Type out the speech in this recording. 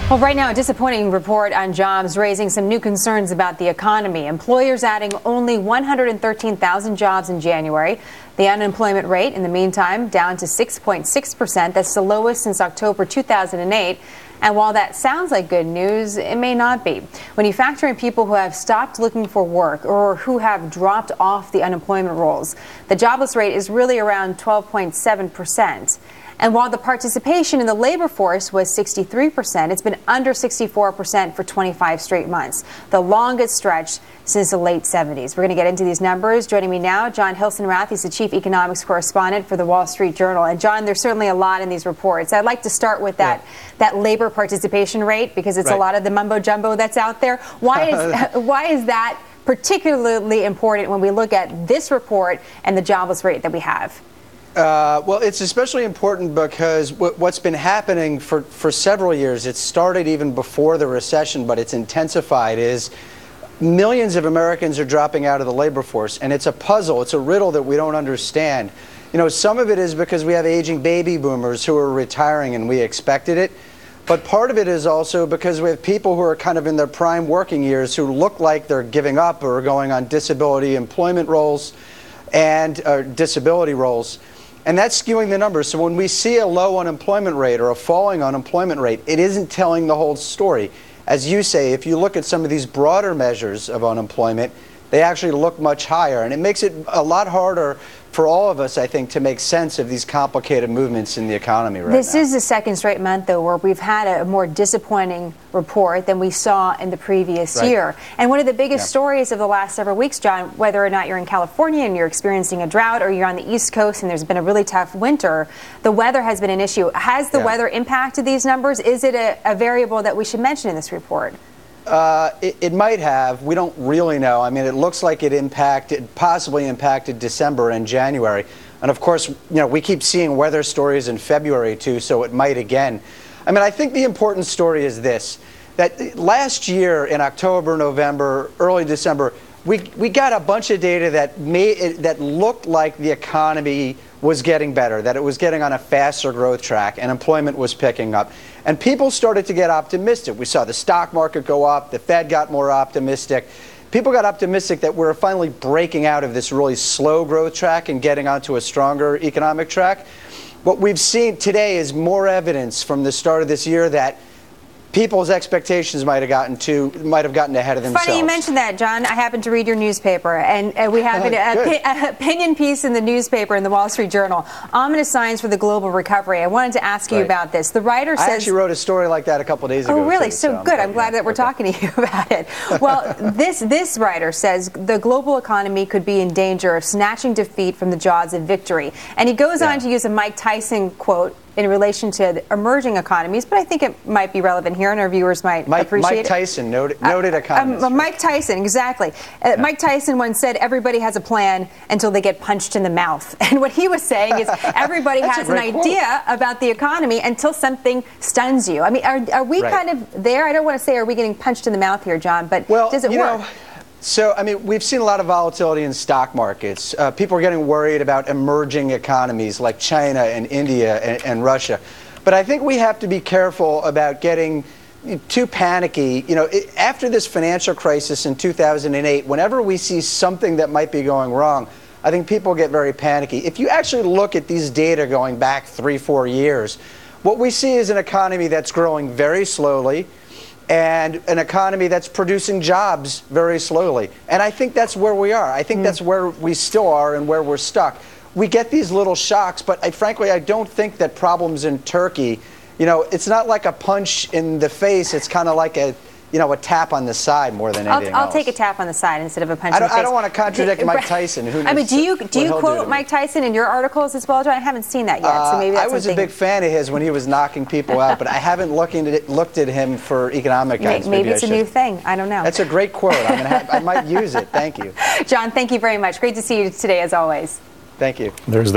Well, right now, a disappointing report on jobs raising some new concerns about the economy. Employers adding only 113,000 jobs in January. The unemployment rate, in the meantime, down to 6.6%. That's the lowest since October 2008. And while that sounds like good news, it may not be. When you factor in people who have stopped looking for work or who have dropped off the unemployment rolls, the jobless rate is really around 12.7%. And while the participation in the labor force was 63%, it's been under 64% for 25 straight months, the longest stretch since the late 70s. We're going to get into these numbers. Joining me now, John Hilsenrath. He's the chief economics correspondent for the Wall Street Journal. And John, there's certainly a lot in these reports. I'd like to start with that labor participation rate, because it's a lot of the mumbo jumbo that's out there. Why is that particularly important when we look at this report and the jobless rate that we have? Well, it's especially important because what's been happening for several years, it started even before the recession, but it's intensified, is millions of Americans are dropping out of the labor force. And it's a puzzle. It's a riddle that we don't understand. You know, some of it is because we have aging baby boomers who are retiring and we expected it. But part of it is also because we have people who are kind of in their prime working years who look like they're giving up or going on disability employment rolls and disability rolls. And that's skewing the numbers. So when we see a low unemployment rate or a falling unemployment rate, it isn't telling the whole story. As you say, if you look at some of these broader measures of unemployment, they actually look much higher. And it makes it a lot harder for all of us, I think, to make sense of these complicated movements in the economy right now. This is the second straight month, though, where we've had a more disappointing report than we saw in the previous year. And one of the biggest stories of the last several weeks, John, whether or not you're in California and you're experiencing a drought, or you're on the East Coast and there's been a really tough winter, the weather has been an issue. Has the weather impacted these numbers? Is it a variable that we should mention in this report? It might have. We don't really know. I mean, it looks like it possibly impacted December and January. And of course, you know, we keep seeing weather stories in February too, so it might again. I mean, I think the important story is this, that last year in October, November, early December, we got a bunch of data that looked like the economy was getting better, that it was getting on a faster growth track, and employment was picking up. And people started to get optimistic. We saw the stock market go up, the Fed got more optimistic. People got optimistic that we're finally breaking out of this really slow growth track and getting onto a stronger economic track. What we've seen today is more evidence from the start of this year that people's expectations might have gotten ahead of themselves. Funny you mentioned that, John. I happened to read your newspaper, and we have an opinion piece in the newspaper in the Wall Street Journal. Ominous signs for the global recovery. I wanted to ask you about this. The writer says... I actually wrote a story like that a couple days ago. Oh, really? Too, so good. I'm glad that we're talking to you about it. Well, this writer says the global economy could be in danger of snatching defeat from the jaws of victory. And he goes on to use a Mike Tyson quote in relation to the emerging economies, but I think it might be relevant here, and our viewers might appreciate it. Mike Tyson, noted economist. Mike Tyson, exactly. Mike Tyson once said, everybody has a plan until they get punched in the mouth. And what he was saying is everybody has an idea about the economy until something stuns you. I mean, are we kind of there? I don't want to say are we getting punched in the mouth here, John, but does it work? So, I mean, we've seen a lot of volatility in stock markets. People are getting worried about emerging economies like China and India and Russia. But I think we have to be careful about getting too panicky. You know, after this financial crisis in 2008, whenever we see something that might be going wrong, I think people get very panicky. If you actually look at these data going back 3-4 years, what we see is an economy that's growing very slowly, and an economy that's producing jobs very slowly. And I think that's where we are. I think that's where we still are and where we're stuck. We get these little shocks, but frankly, I don't think that problems in Turkey, you know, it's not like a punch in the face. It's kind of like a tap on the side more than anything else. I'll take a tap on the side instead of a punch in the face. I don't want to contradict Mike Tyson. Who knows? I mean, do you quote Mike Tyson in your articles as well, John? I haven't seen that yet, so maybe that's I was a big fan of his when he was knocking people out, but I haven't looked at him for economic guidance. Maybe it's a new thing. I don't know. That's a great quote. I might use it. Thank you. John, thank you very much. Great to see you today, as always. Thank you. There's the